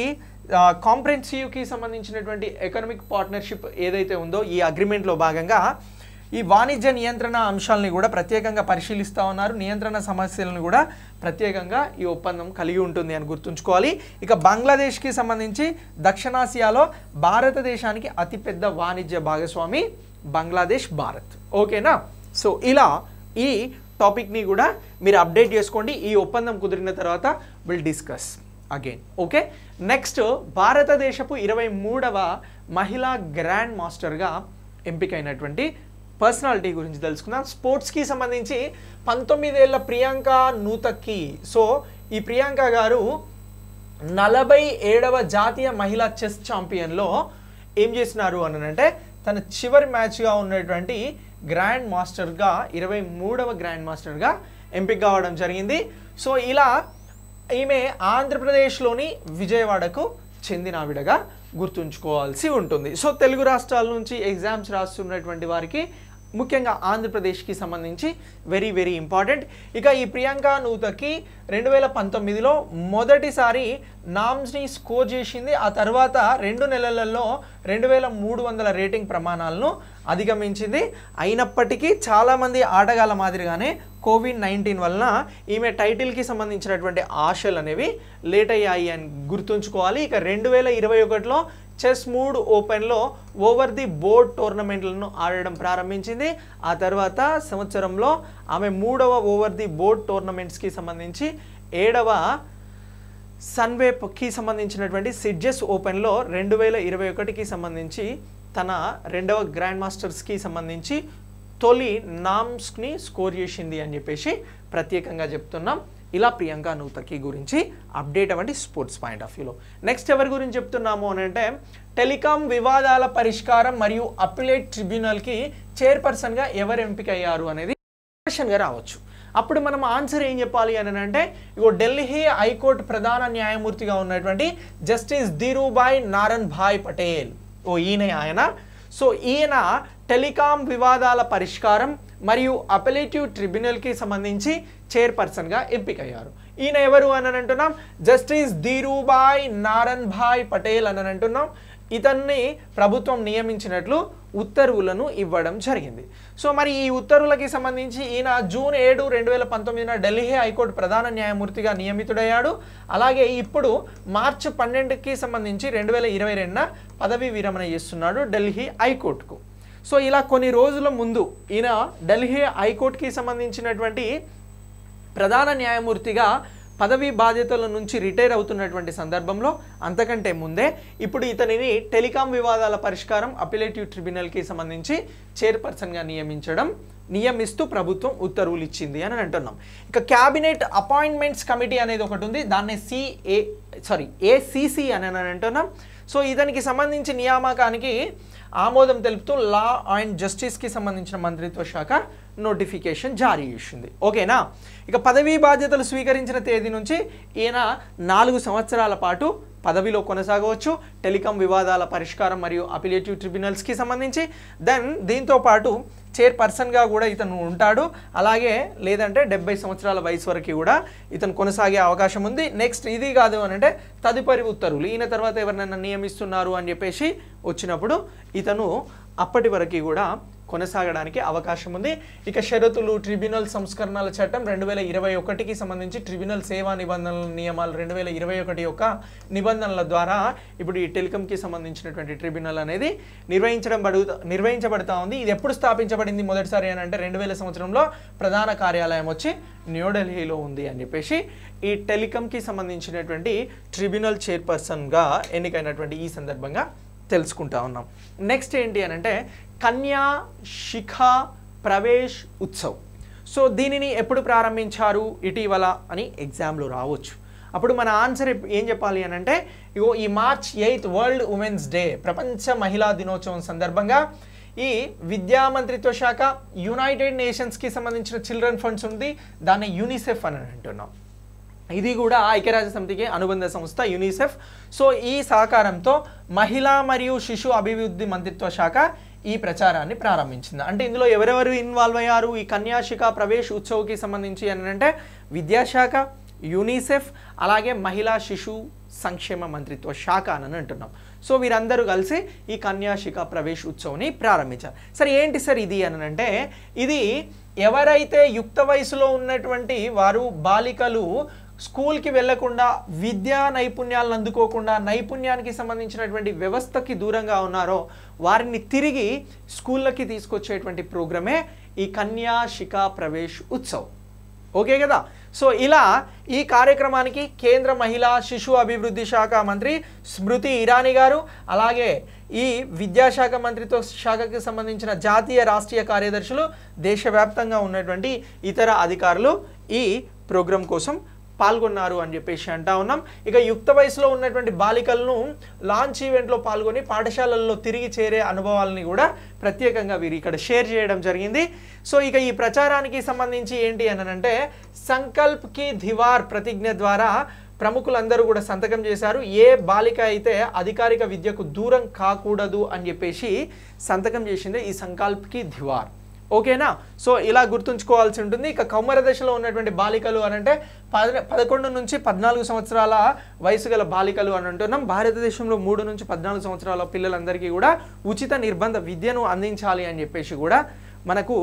కాంప్రెహెన్సివ్కి సంబంధించినటువంటి ఎకనామిక్ పార్ట్నర్షిప్ ఏదైతే ఉందో ఈ అగ్రిమెంట్లో భాగంగా ఈ వాణిజ్య నియంత్రణ అంశాలని కూడా ప్రత్యేకంగా పరిశీలిస్తూ ఉన్నారు. నియంత్రణ సమస్యలను కూడా ప్రత్యేకంగా ఈ ఒప్పందం కలిగి ఉంటుంది అని గుర్తుంచుకోవాలి. ఇక బంగ్లాదేశ్కి సంబంధించి దక్షిణాసియాలో భారతదేశానికి అతిపెద్ద వాణిజ్య భాగస్వామి బంగ్లాదేశ్, భారత్. ఓకేనా. సో ఇలా ఈ టాపిక్ని కూడా మీరు అప్డేట్ చేసుకోండి. ఈ ఒప్పందం కుదిరిన తర్వాత will discuss again. Okay. Next భారతదేశపు 23వ మహిళా గ్రాండ్ మాస్టర్గా ఎంపికైనటువంటి పర్సనాలిటీ గురించి తెలుసుకుందాం. స్పోర్ట్స్కి సంబంధించి 19 ఏళ్ల ప్రియాంక నూతక్కి. సో ఈ ప్రియాంక గారు 47వ జాతీయ మహిళా చెస్ ఛాంపియన్లో ఏం చేసినారు అని అంటే తన చివరి మ్యాచ్గా ఉన్నటువంటి గ్రాండ్ మాస్టర్గా 23వ గ్రాండ్ మాస్టర్గా ఎంపిక కావడం జరిగింది. సో ఇలా ఈమె ఆంధ్రప్రదేశ్లోని విజయవాడకు చెందిన ఆవిడగా గుర్తుంచుకోవాల్సి ఉంటుంది. సో తెలుగు రాష్ట్రాల నుంచి ఎగ్జామ్స్ రాస్తున్నటువంటి వారికి ముఖ్యంగా ఆంధ్రప్రదేశ్కి సంబంధించి వెరీ వెరీ ఇంపార్టెంట్. ఇక ఈ ప్రియాంక నూతక్కి 2019లో మొదటిసారి నామ్స్ని స్కోర్ చేసింది. ఆ తర్వాత 2 నెలలలో 2300 రేటింగ్ ప్రమాణాలను అధిగమించింది. అయినప్పటికీ చాలామంది ఆటగాళ్ళ మాదిరిగానే కోవిడ్-19 వలన ఈమె టైటిల్కి సంబంధించినటువంటి ఆశలు అనేవి లేట్ అయ్యాయి అని గుర్తుంచుకోవాలి. ఇక 2021లో చెస్ మూడ్ ఓపెన్లో ఓవర్ ది బోర్డ్ టోర్నమెంట్లను ఆడడం ప్రారంభించింది. ఆ తర్వాత సంవత్సరంలో ఆమె 3వ ఓవర్ ది బోర్డ్ టోర్నమెంట్స్కి సంబంధించి 7వ సన్వేప్కి సంబంధించినటువంటి సిడ్జెస్ ఓపెన్లో 2021కి సంబంధించి తన 2వ గ్రాండ్ మాస్టర్స్కి సంబంధించి తొలి నామ్స్ని స్కోర్ చేసింది అని చెప్పేసి ప్రత్యేకంగా చెప్తున్నాం. ఇలా ప్రియాంక నూతక్కి గురించి అప్డేట్ అవ్వండి స్పోర్ట్స్ పాయింట్ ఆఫ్ వ్యూలో. నెక్స్ట్ ఎవరి గురించి చెప్తున్నాము అని అంటే టెలికాం వివాదాల పరిష్కారం మరియు అప్పీలేట్ ట్రిబ్యునల్కి చైర్పర్సన్గా ఎవరు ఎంపిక అయ్యారు అనేది క్వశ్చన్గా రావచ్చు. అప్పుడు మనం ఆన్సర్ ఏం చెప్పాలి అని అంటే ఇగో ఢిల్లీ హైకోర్టు ప్రధాన న్యాయమూర్తిగా ఉన్నటువంటి జస్టిస్ ధీరూభాయ్ నారాయణ్ భాయ్ పటేల్. ఆయన సో ఈయన టెలికాం వివాదాల పరిష్కారం మరియు అపెలేటివ్ ట్రిబ్యునల్కి సంబంధించి చైర్పర్సన్గా ఎంపికయ్యారు. ఈయన ఎవరు అని అంటున్నాం? జస్టిస్ ధీరూభాయ్ నారాయణ్ భాయ్ పటేల్ అని అంటున్నాం. ఇతన్ని ప్రభుత్వం నియమించినట్లు ఉత్తర్వులను ఇవ్వడం జరిగింది. సో మరి ఈ ఉత్తర్వులకి సంబంధించి ఈయన జూన్ 7, 2019 ఢిల్లీ హైకోర్టు ప్రధాన న్యాయమూర్తిగా నియమితుడయ్యాడు. అలాగే ఇప్పుడు మార్చి 12కి సంబంధించి 2022 పదవీ విరమణ చేస్తున్నాడు ఢిల్లీ హైకోర్టుకు. సో ఇలా కొన్ని రోజుల ముందు ఈయన ఢిల్లీ హైకోర్టుకి సంబంధించినటువంటి ప్రధాన న్యాయమూర్తిగా పదవీ బాధ్యతల నుంచి రిటైర్ అవుతున్నటువంటి సందర్భంలో అంతకంటే ముందే ఇప్పుడు ఇతనిని టెలికాం వివాదాల పరిష్కారం అపిలేటివ్ ట్రిబ్యునల్కి సంబంధించి చైర్పర్సన్గా నియమిస్తూ ప్రభుత్వం ఉత్తర్వులు ఇచ్చింది అని అంటున్నాం. ఇక క్యాబినెట్ అపాయింట్మెంట్స్ కమిటీ అనేది ఒకటి ఉంది, దాన్ని ఏసీసీ అని అంటున్నాం. సో ఇతనికి సంబంధించి నియామకానికి ఆమోదం తెలుపుతూ లా అండ్ జస్టిస్కి సంబంధించిన మంత్రిత్వ శాఖ నోటిఫికేషన్ జారీ చేసింది. ఓకేనా. ఇక పదవీ బాధ్యతలు స్వీకరించిన తేదీ నుంచి ఈయన 4 సంవత్సరాల పాటు పదవిలో కొనసాగవచ్చు టెలికాం వివాదాల పరిష్కారం మరియు అపిలేటివ్ ట్రిబ్యునల్స్కి సంబంధించి. దీంతో పాటు చైర్పర్సన్గా కూడా ఇతను ఉంటాడు. అలాగే లేదంటే 70 సంవత్సరాల వయసు వరకు కూడా ఇతను కొనసాగే అవకాశం ఉంది. నెక్స్ట్ ఇది కాదు అని అంటే తదుపరి ఉత్తర్వులు ఈయన తర్వాత ఎవరినైనా నియమిస్తున్నారు అని చెప్పేసి వచ్చినప్పుడు ఇతను అప్పటి వరకు కూడా కొనసాగడానికి అవకాశం ఉంది. ఇక షరతులు ట్రిబ్యునల్ సంస్కరణల చట్టం 2021కి సంబంధించి ట్రిబ్యునల్ సేవా నిబంధనల నియమాలు 2021 యొక్క నిబంధనల ద్వారా ఇప్పుడు ఈ టెలికాంకి సంబంధించినటువంటి ట్రిబ్యునల్ అనేది నిర్వహించబడతా ఉంది. ఇది ఎప్పుడు స్థాపించబడింది మొదటిసారి అని అంటే 2000 సంవత్సరంలో ప్రధాన కార్యాలయం వచ్చి న్యూఢిల్లీలో ఉంది అని చెప్పేసి ఈ టెలికాంకి సంబంధించినటువంటి ట్రిబ్యునల్ చైర్పర్సన్గా ఎన్నికైనటువంటి ఈ సందర్భంగా తెలుసుకుంటా ఉన్నాం. నెక్స్ట్ ఏంటి అని అంటే కన్యా శిఖ ప్రవేశ్ ఉత్సవ్. సో దీనిని ఎప్పుడు ప్రారంభించారు ఇటీవల అని ఎగ్జామ్లో రావచ్చు. అప్పుడు మన ఆన్సర్ ఏం చెప్పాలి అని అంటే ఇగో ఈ March 8 వరల్డ్ ఉమెన్స్ డే ప్రపంచ మహిళా దినోత్సవం సందర్భంగా ఈ విద్యా మంత్రిత్వ శాఖ యునైటెడ్ నేషన్స్కి సంబంధించిన చిల్డ్రన్ ఫండ్స్ ఉంది, దాన్ని యూనిసెఫ్ అని అంటున్నాం. ఇది కూడా ఐక్యరాజ్య సమితికి అనుబంధ సంస్థ యూనిసెఫ్. సో ఈ సహకారంతో మహిళా మరియు శిశు అభివృద్ధి మంత్రిత్వ శాఖ ఈ ప్రచారాన్ని ప్రారంభించింది. అంటే ఇందులో ఎవరెవరు ఇన్వాల్వ్ అయ్యారు ఈ కన్యాశిఖ ప్రవేశ్ ఉత్సవ్కి సంబంధించి అని అంటే విద్యాశాఖ, యూనిసెఫ్, అలాగే మహిళా శిశు సంక్షేమ మంత్రిత్వ శాఖ అని అంటున్నాం. సో వీరందరూ కలిసి ఈ కన్యాశిఖ ప్రవేశ్ ఉత్సవ్ని ప్రారంభించారు. సరే ఏంటి సార్ ఇది అని అంటే ఇది ఎవరైతే యుక్త వయసులో ఉన్నటువంటి వారు బాలికలు స్కూల్కి వెళ్లకుండా విద్యా నైపుణ్యాలను అందుకోకుండా నైపుణ్యానికి సంబంధించినటువంటి వ్యవస్థకి దూరంగా ఉన్నారో వారిని తిరిగి స్కూళ్ళకి తీసుకొచ్చేటువంటి ప్రోగ్రామే ఈ కన్యాశిఖ ప్రవేశ్ ఉత్సవ్. ఓకే కదా. సో ఇలా ఈ కార్యక్రమానికి కేంద్ర మహిళా శిశు అభివృద్ధి శాఖ మంత్రి స్మృతి ఇరానీ గారు, అలాగే ఈ విద్యాశాఖ మంత్రిత్వ శాఖకి సంబంధించిన జాతీయ రాష్ట్రీయ కార్యదర్శులు, దేశవ్యాప్తంగా ఉన్నటువంటి ఇతర అధికారులు ఈ ప్రోగ్రాం కోసం పాల్గొన్నారు అని చెప్పేసి అంటా ఉన్నాం. ఇక యుక్త వయసులో ఉన్నటువంటి బాలికలను లాంచ్ ఈవెంట్లో పాల్గొని పాఠశాలల్లో తిరిగి చేరే అనుభవాలని కూడా ప్రత్యేకంగా వీరు ఇక్కడ షేర్ చేయడం జరిగింది. సో ఇక ఈ ప్రచారానికి సంబంధించి ఏంటి అని అంటే సంకల్ప్ కి ధివార్ ప్రతిజ్ఞ ద్వారా ప్రముఖులందరూ కూడా సంతకం చేశారు. ఏ బాలిక అయితే అధికారిక విద్యకు దూరం కాకూడదు అని చెప్పేసి సంతకం చేసిందే ఈ సంకల్ప్ కి ధివార్. ఓకేనా. సో ఇలా గుర్తుంచుకోవాల్సి ఉంటుంది. ఇక కౌమార దశలో ఉన్నటువంటి బాలికలు అని అంటే 11 నుంచి 14 సంవత్సరాల వయసు గల బాలికలు అని అంటున్నాం. భారతదేశంలో 3 నుంచి 14 సంవత్సరాల పిల్లలందరికీ కూడా ఉచిత నిర్బంధ విద్యను అందించాలి అని చెప్పేసి కూడా మనకు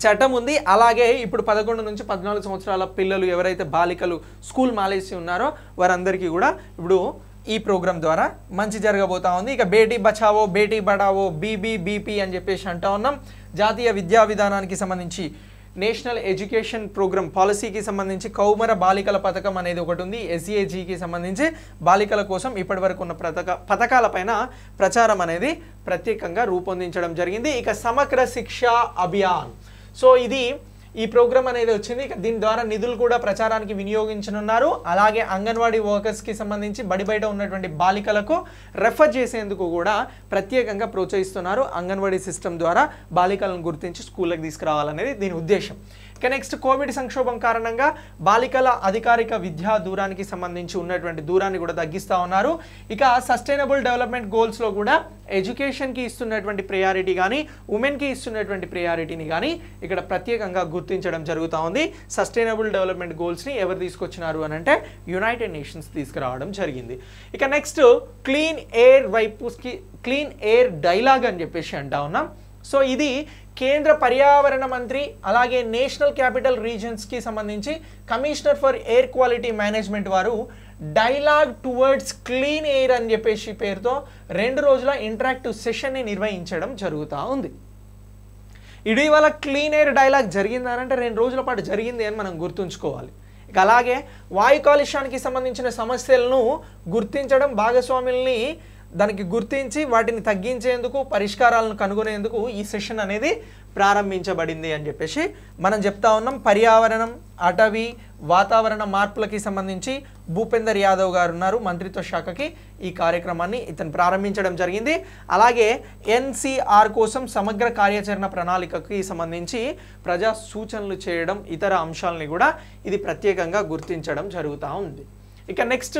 చట్టం ఉంది. అలాగే ఇప్పుడు 11 నుంచి 14 సంవత్సరాల పిల్లలు ఎవరైతే బాలికలు స్కూల్ మానేసి ఉన్నారో వారందరికీ కూడా ఇప్పుడు ఈ ప్రోగ్రాం ద్వారా మంచి జరగబోతా ఉంది. ఇక బేటీ బచావో బేటీ పడావో బీబీబీపీ అని చెప్పేసి అంటా ఉన్నాం. జాతీయ విద్యా విధానానికి సంబంధించి నేషనల్ ఎడ్యుకేషన్ ప్రోగ్రామ్ పాలసీకి సంబంధించి కౌమార బాలికల పథకం అనేది ఒకటి ఉంది. ఎస్ఏజీకి సంబంధించి బాలికల కోసం ఇప్పటి వరకు ఉన్న పథకాలపైన ప్రచారం అనేది ప్రత్యేకంగా రూపొందించడం జరిగింది. ఇక సమగ్ర శిక్ష అభియాన్, సో ఇది ఈ ప్రోగ్రామ్ అనేది వచ్చింది. ఇక దీని ద్వారా నిధులు కూడా ప్రచారానికి వినియోగించనున్నారు. అలాగే అంగన్వాడీ వర్కర్స్కి సంబంధించి బడి బయట ఉన్నటువంటి బాలికలకు రెఫర్ చేసేందుకు కూడా ప్రత్యేకంగా ప్రోత్సహిస్తున్నారు. అంగన్వాడీ సిస్టమ్ ద్వారా బాలికలను గుర్తించి స్కూళ్ళకి తీసుకురావాలనేది దీని ఉద్దేశం. ఇక నెక్స్ట్ కోవిడ్ సంక్షోభం కారణంగా బాలికల అధికారిక విద్యా దూరానికి సంబంధించి ఉన్నటువంటి దూరాన్ని కూడా తగ్గిస్తూ ఉన్నారు. ఇక సస్టైనబుల్ డెవలప్మెంట్ గోల్స్లో కూడా ఎడ్యుకేషన్కి ఇస్తున్నటువంటి ప్రయారిటీ కానీ ఉమెన్కి ఇస్తున్నటువంటి ప్రయారిటీని కానీ ఇక్కడ ప్రత్యేకంగా గుర్తించడం జరుగుతూ ఉంది. సస్టైనబుల్ డెవలప్మెంట్ గోల్స్ని ఎవరు తీసుకొచ్చినారు అని అంటే యునైటెడ్ నేషన్స్ తీసుకురావడం జరిగింది. ఇక నెక్స్ట్ క్లీన్ ఎయిర్ వైపుకి క్లీన్ ఎయిర్ డైలాగ్ అని చెప్పేసి అంటా ఉన్నాం. సో ఇది కేంద్ర పర్యావరణ మంత్రి అలాగే నేషనల్ క్యాపిటల్ రీజన్స్కి సంబంధించి commissioner for air quality management వారు డైలాగ్ టువర్డ్స్ క్లీన్ ఎయిర్ అని చెప్పేసి పేరుతో 2 రోజుల ఇంటరాక్టివ్ సెషన్ని నిర్వహించడం జరుగుతూ ఉంది. ఇటీవల క్లీన్ ఎయిర్ డైలాగ్ జరిగిందనంటే 2 రోజుల పాటు జరిగింది అని మనం గుర్తుంచుకోవాలి. ఇక అలాగే వాయు కాలుష్యానికి సంబంధించిన సమస్యలను గుర్తించడం, భాగస్వాముల్ని దానికి గుర్తించి వాటిని తగ్గించేందుకు పరిష్కారాలను కనుగొనేందుకు ఈ సెషన్ అనేది ప్రారంభించబడింది అని చెప్పేసి మనం చెప్తా ఉన్నాం. పర్యావరణం, అటవీ, వాతావరణ మార్పులకి సంబంధించి భూపేందర్ యాదవ్ గారు ఉన్నారు మంత్రిత్వ శాఖకి. ఈ కార్యక్రమాన్ని ఇతను ప్రారంభించడం జరిగింది. అలాగే ఎన్సిఆర్ కోసం సమగ్ర కార్యాచరణ ప్రణాళికకి సంబంధించి ప్రజా సూచనలు చేయడం, ఇతర అంశాలని కూడా ఇది ప్రత్యేకంగా గుర్తించడం జరుగుతూ ఉంది. ఇక నెక్స్ట్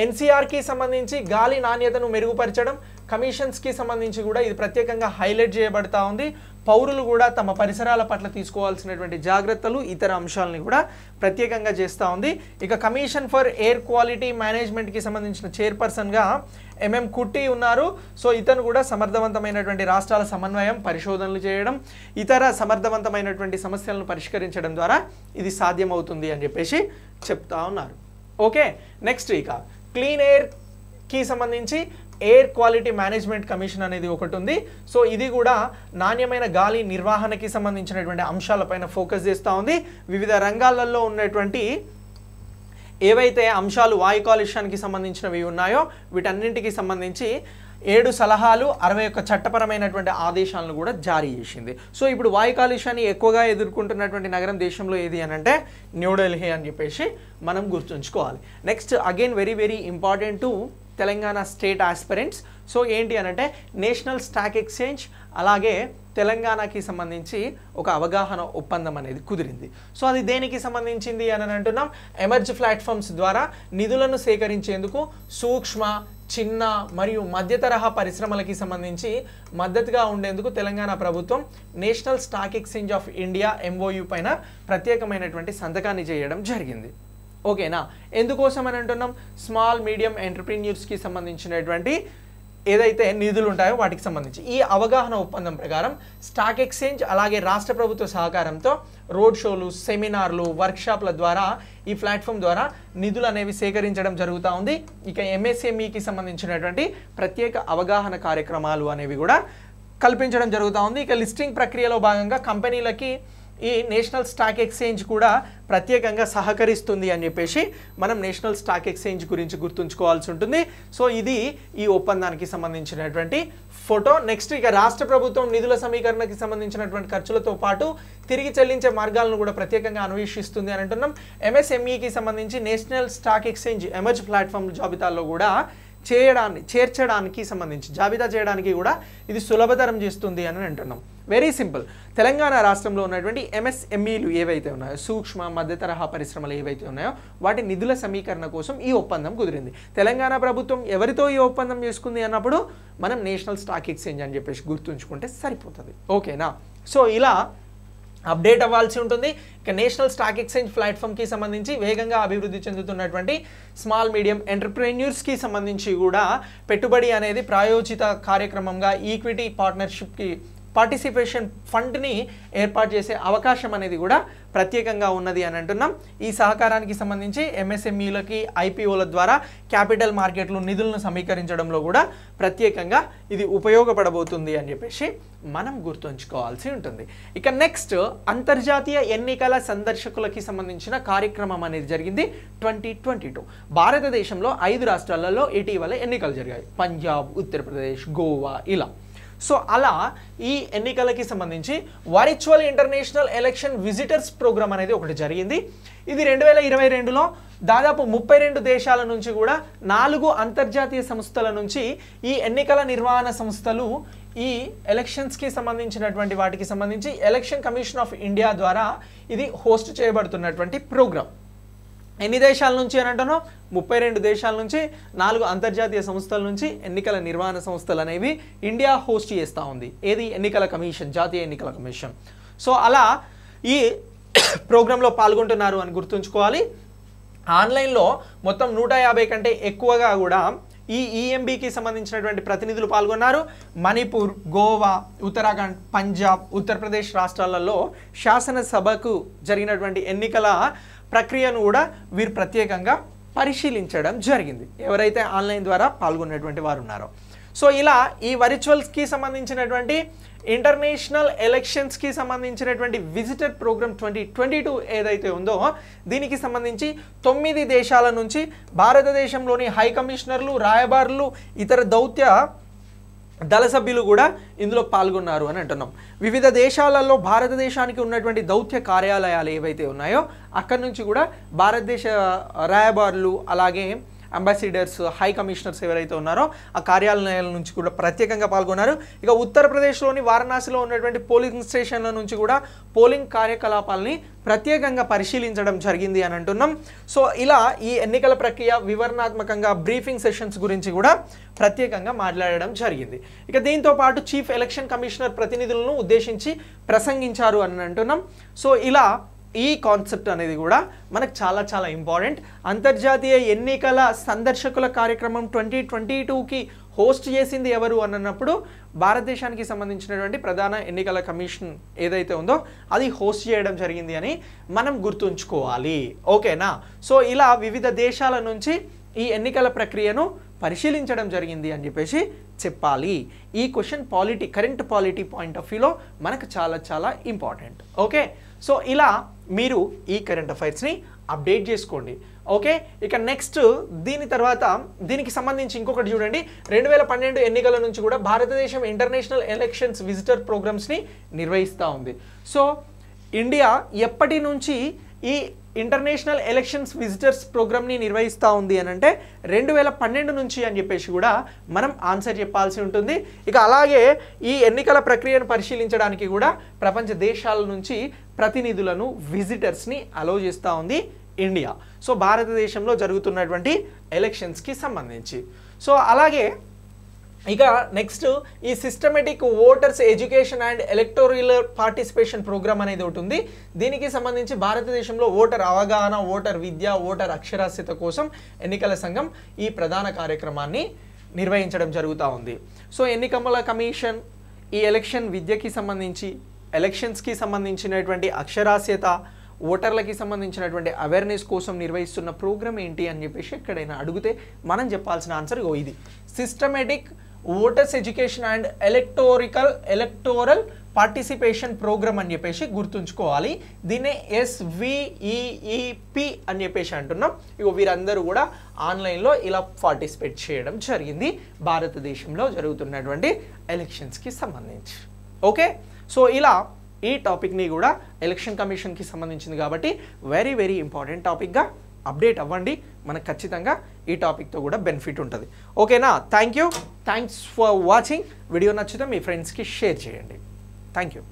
ఎన్సీఆర్కి సంబంధించి గాలి నాణ్యతను మెరుగుపరచడం, కమిషన్స్కి సంబంధించి కూడా ఇది ప్రత్యేకంగా హైలైట్ చేయబడతా ఉంది. పౌరులు కూడా తమ పరిసరాల పట్ల తీసుకోవాల్సినటువంటి జాగ్రత్తలు, ఇతర అంశాలని కూడా ప్రత్యేకంగా చేస్తూ ఉంది. ఇక కమిషన్ ఫర్ ఎయిర్ క్వాలిటీ మేనేజ్మెంట్కి సంబంధించిన చైర్పర్సన్గా ఎంఎం కుట్టి ఉన్నారు. సో ఇతను కూడా సమర్థవంతమైనటువంటి రాష్ట్రాల సమన్వయం, పరిశోధనలు చేయడం, ఇతర సమర్థవంతమైనటువంటి సమస్యలను పరిష్కరించడం ద్వారా ఇది సాధ్యమవుతుంది అని చెప్పేసి చెప్తా ఉన్నారు. ఓకే, నెక్స్ట్ ఇక క్లీన్ ఎయిర్కి సంబంధించి ఎయిర్ క్వాలిటీ మేనేజ్మెంట్ కమిషన్ అనేది ఒకటి ఉంది. సో ఇది కూడా నాణ్యమైన గాలి నిర్వహణకి సంబంధించినటువంటి అంశాలపైన ఫోకస్ చేస్తూ ఉంది. వివిధ రంగాలలో ఉన్నటువంటి ఏవైతే అంశాలు వాయు కాలుష్యానికి సంబంధించినవి ఉన్నాయో వీటన్నింటికి సంబంధించి 7 సలహాలు 61 చట్టపరమైనటువంటి ఆదేశాలను కూడా జారీ చేసింది. సో ఇప్పుడు వాయు కాలుష్యాన్ని ఎక్కువగా ఎదుర్కొంటున్నటువంటి నగరం దేశంలో ఏది అని అంటే న్యూఢిల్లీ అని చెప్పేసి మనం గుర్తుంచుకోవాలి. Next again very important to Telangana state aspirants. So ఏంటి అని అంటే నేషనల్ స్టాక్ ఎక్స్చేంజ్ అలాగే తెలంగాణకి సంబంధించి ఒక అవగాహన ఒప్పందం అనేది కుదిరింది. సో అది దేనికి సంబంధించింది అని అంటున్నాం, ఎమర్జ్ ప్లాట్ఫామ్స్ ద్వారా నిధులను సేకరించేందుకు సూక్ష్మ, చిన్న మరియు మధ్య తరహా పరిశ్రమలకి సంబంధించి మద్దతుగా ఉండేందుకు తెలంగాణ ప్రభుత్వం national stock exchange of India MOU పైన ప్రత్యేకమైనటువంటి సంతకాన్ని చేయడం జరిగింది. ఓకేనా, ఎందుకోసం అని అంటున్నాం, స్మాల్ మీడియం ఎంటర్ప్రీన్యూర్స్కి సంబంధించినటువంటి ఏదైతే నిధులు ఉంటాయో వాటికి సంబంధించి ఈ అవగాహన ఒప్పందం ప్రకారం స్టాక్ ఎక్స్చేంజ్ అలాగే రాష్ట్ర ప్రభుత్వ సహకారంతో రోడ్ షోలు, సెమినార్లు, వర్క్షాప్ల ద్వారా ఈ ప్లాట్ఫామ్ ద్వారా నిధులు అనేవి సేకరించడం జరుగుతూ ఉంది. ఇక MSMEకి సంబంధించినటువంటి ప్రత్యేక అవగాహన కార్యక్రమాలు అనేవి కూడా కల్పించడం జరుగుతూ ఉంది. ఇక లిస్టింగ్ ప్రక్రియలో భాగంగా కంపెనీలకి ఈ నేషనల్ స్టాక్ ఎక్స్చేంజ్ కూడా ప్రత్యేకంగా సహకరిస్తుంది అని చెప్పేసి మనం నేషనల్ స్టాక్ ఎక్స్చేంజ్ గురించి గుర్తుంచుకోవాల్సి ఉంటుంది. సో ఇది ఈ ఒప్పందానికి సంబంధించినటువంటి ఫోటో. నెక్స్ట్ ఇక రాష్ట్ర ప్రభుత్వం నిధుల సమీకరణకి సంబంధించినటువంటి ఖర్చులతో పాటు తిరిగి చెల్లించే మార్గాలను కూడా ప్రత్యేకంగా అన్వేషిస్తుంది అని అంటున్నాం. MSMEకి సంబంధించి national stock exchange emerge platform జాబితాలో కూడా చేర్చడానికి సంబంధించి జాబితా చేయడానికి కూడా ఇది సులభతరం చేస్తుంది అని అంటున్నాం. Very simple. తెలంగాణ రాష్ట్రంలో ఉన్నటువంటి MSMEలు ఏవైతే ఉన్నాయో, సూక్ష్మ మధ్య తరహా పరిశ్రమలు ఏవైతే ఉన్నాయో వాటి నిధుల సమీకరణ కోసం ఈ ఒప్పందం కుదిరింది. తెలంగాణ ప్రభుత్వం ఎవరితో ఈ ఒప్పందం చేసుకుంది అన్నప్పుడు మనం నేషనల్ స్టాక్ ఎక్స్చేంజ్ అని చెప్పేసి గుర్తుంచుకుంటే సరిపోతుంది. ఓకేనా, సో ఇలా అప్డేట్ అవ్వాల్సి ఉంటుంది. ఇక నేషనల్ స్టాక్ ఎక్స్చేంజ్ ప్లాట్ఫామ్కి సంబంధించి వేగంగా అభివృద్ధి చెందుతున్నటువంటి స్మాల్ మీడియం ఎంటర్ప్రెన్యూర్స్కి సంబంధించి కూడా పెట్టుబడి అనేది ప్రాయోజిత కార్యక్రమంగా ఈక్విటీ పార్ట్నర్షిప్కి పార్టిసిపేషన్ ఫండ్ని ఏర్పాటు చేసే అవకాశం అనేది కూడా ప్రత్యేకంగా ఉన్నది అని అంటున్నాం. ఈ సహకారానికి సంబంధించి MSMEలకి IPOల ద్వారా క్యాపిటల్ మార్కెట్లు నిధులను సమీకరించడంలో కూడా ప్రత్యేకంగా ఇది ఉపయోగపడబోతుంది అని చెప్పేసి మనం గుర్తుంచుకోవాల్సి ఉంటుంది. ఇక నెక్స్ట్ అంతర్జాతీయ ఎన్నికల సందర్శకులకి సంబంధించిన కార్యక్రమం అనేది జరిగింది 2022. భారతదేశంలో 5 రాష్ట్రాలలో ఇటీవల ఎన్నికలు జరిగాయి, పంజాబ్, ఉత్తరప్రదేశ్, గోవా ఇలా. సో అలా ఈ ఎన్నికలకి సంబంధించి virtual international election visitors programme అనేది ఒకటి జరిగింది. ఇది 2022లో దాదాపు 32 దేశాల నుంచి కూడా 4 అంతర్జాతీయ సంస్థల నుంచి ఈ ఎన్నికల నిర్వహణ సంస్థలు ఈ ఎలక్షన్స్కి సంబంధించినటువంటి వాటికి సంబంధించి ఎలక్షన్ కమిషన్ ఆఫ్ ఇండియా ద్వారా ఇది హోస్ట్ చేయబడుతున్నటువంటి ప్రోగ్రామ్. ఎన్ని దేశాల నుంచి అని అంటున్నాం, 32 దేశాల నుంచి 4 అంతర్జాతీయ సంస్థల నుంచి ఎన్నికల నిర్వహణ సంస్థలు అనేవి ఇండియా హోస్ట్ చేస్తూ ఉంది. ఏది ఎన్నికల కమిషన్, జాతీయ ఎన్నికల కమిషన్. సో అలా ఈ ప్రోగ్రాంలో పాల్గొంటున్నారు అని గుర్తుంచుకోవాలి. ఆన్లైన్లో మొత్తం 150 కంటే ఎక్కువగా కూడా ఈ EMBకి సంబంధించినటువంటి ప్రతినిధులు పాల్గొన్నారు. మణిపూర్, గోవా, ఉత్తరాఖండ్, పంజాబ్, ఉత్తరప్రదేశ్ రాష్ట్రాలలో శాసనసభకు జరిగినటువంటి ఎన్నికల ప్రక్రియను కూడా వీరు ప్రత్యేకంగా పరిశీలించడం జరిగింది, ఎవరైతే ఆన్లైన్ ద్వారా పాల్గొన్నటువంటి వారు ఉన్నారో. సో ఇలా ఈ వర్చువల్స్కి సంబంధించినటువంటి ఇంటర్నేషనల్ ఎలక్షన్స్కి సంబంధించినటువంటి విజిటర్ ప్రోగ్రామ్ 2022 ఏదైతే ఉందో దీనికి సంబంధించి 9 దేశాల నుంచి భారతదేశంలోని హై కమిషనర్లు, రాయబారులు, ఇతర దౌత్య దళ సభ్యులు కూడా ఇందులో పాల్గొన్నారు అని అంటున్నాం. వివిధ దేశాలలో భారతదేశానికి ఉన్నటువంటి దౌత్య కార్యాలయాలు ఏవైతే ఉన్నాయో అక్కడి నుంచి కూడా భారతదేశ రాయబారులు అలాగే అంబాసిడర్స్, హై కమిషనర్స్ ఎవరైతే ఉన్నారో ఆ కార్యాలయాల నుంచి కూడా ప్రత్యేకంగా పాల్గొన్నారు. ఇక ఉత్తరప్రదేశ్లోని వారణాసిలో ఉన్నటువంటి పోలింగ్ స్టేషన్ల నుంచి కూడా పోలింగ్ కార్యకలాపాలని ప్రత్యేకంగా పరిశీలించడం జరిగింది అని అంటున్నాం. సో ఇలా ఈ ఎన్నికల ప్రక్రియ వివరణాత్మకంగా బ్రీఫింగ్ సెషన్స్ గురించి కూడా ప్రత్యేకంగా మాట్లాడడం జరిగింది. ఇక దీంతో పాటు చీఫ్ ఎలక్షన్ కమిషనర్ ప్రతినిధులను ఉద్దేశించి ప్రసంగించారు అని అంటున్నాం. సో ఇలా ఈ కాన్సెప్ట్ అనేది కూడా మనకు చాలా ఇంపార్టెంట్. అంతర్జాతీయ ఎన్నికల సందర్శకుల కార్యక్రమం 2022కి హోస్ట్ చేసింది ఎవరు అన్నప్పుడు భారతదేశానికి సంబంధించినటువంటి ప్రధాన ఎన్నికల కమిషన్ ఏదైతే ఉందో అది హోస్ట్ చేయడం జరిగింది అని మనం గుర్తుంచుకోవాలి. ఓకేనా, సో ఇలా వివిధ దేశాల నుంచి ఈ ఎన్నికల ప్రక్రియను పరిశీలించడం జరిగింది అని చెప్పేసి చెప్పాలి. ఈ question current polity point of వ్యూలో మనకు చాలా ఇంపార్టెంట్. ఓకే, సో ఇలా మీరు ఈ కరెంట్ అఫైర్స్ని అప్డేట్ చేసుకోండి. ఓకే, ఇక నెక్స్ట్ దీని తర్వాత దీనికి సంబంధించి ఇంకొకటి చూడండి. 2012 ఎన్నికల నుంచి కూడా భారతదేశం ఇంటర్నేషనల్ ఎలక్షన్స్ విజిటర్ ప్రోగ్రామ్స్ని నిర్వహిస్తూ ఉంది. సో ఇండియా ఎప్పటి నుంచి ఈ ఇంటర్నేషనల్ ఎలక్షన్స్ విజిటర్స్ ప్రోగ్రామ్ని నిర్వహిస్తూ ఉంది అని అంటే 2012 నుంచి అని చెప్పేసి కూడా మనం ఆన్సర్ చెప్పాల్సి ఉంటుంది. ఇక అలాగే ఈ ఎన్నికల ప్రక్రియను పరిశీలించడానికి కూడా ప్రపంచ దేశాల నుంచి ప్రతినిధులను విజిటర్స్ని అలౌ చేస్తూ ఉంది ఇండియా. సో భారతదేశంలో జరుగుతున్నటువంటి ఎలక్షన్స్కి సంబంధించి. సో అలాగే ఇక నెక్స్ట్ ఈ systematic voters education and electoral participation programme అనేది ఒకటి ఉంది. దీనికి సంబంధించి భారతదేశంలో ఓటర్ అవగాహన, ఓటర్ విద్య, ఓటర్ అక్షరాస్యత కోసం ఎన్నికల సంఘం ఈ ప్రధాన కార్యక్రమాన్ని నిర్వహించడం జరుగుతూ ఉంది. సో ఎన్నికల కమిషన్ ఈ ఎలక్షన్ విద్యకి సంబంధించి, ఎలక్షన్స్కి సంబంధించినటువంటి అక్షరాస్యత, ఓటర్లకి సంబంధించినటువంటి అవేర్నెస్ కోసం నిర్వహిస్తున్న ప్రోగ్రామ్ ఏంటి అని చెప్పేసి ఎక్కడైనా అడిగితే మనం చెప్పాల్సిన ఆన్సర్ ఇది systematic voters education and electoral participation programme అని చెప్పేసి గుర్తుంచుకోవాలి. దీన్నే SVEEP అని చెప్పేసి అంటున్నాం. వీరందరూ కూడా ఆన్లైన్లో ఇలా పార్టిసిపేట్ చేయడం జరిగింది భారతదేశంలో జరుగుతున్నటువంటి ఎలక్షన్స్కి సంబంధించి. ఓకే, సో ఇలా ఈ టాపిక్ని కూడా ఎలక్షన్ కమిషన్కి సంబంధించింది కాబట్టి వెరీ వెరీ ఇంపార్టెంట్ టాపిక్గా అప్డేట్ అవ్వండి. మనకు ఖచ్చితంగా ఈ టాపిక్తో కూడా బెనిఫిట్ ఉంటుంది. ఓకేనా? Thanks for watching. వీడియో నచ్చితే మీ ఫ్రెండ్స్కి షేర్ చేయండి. Thank you.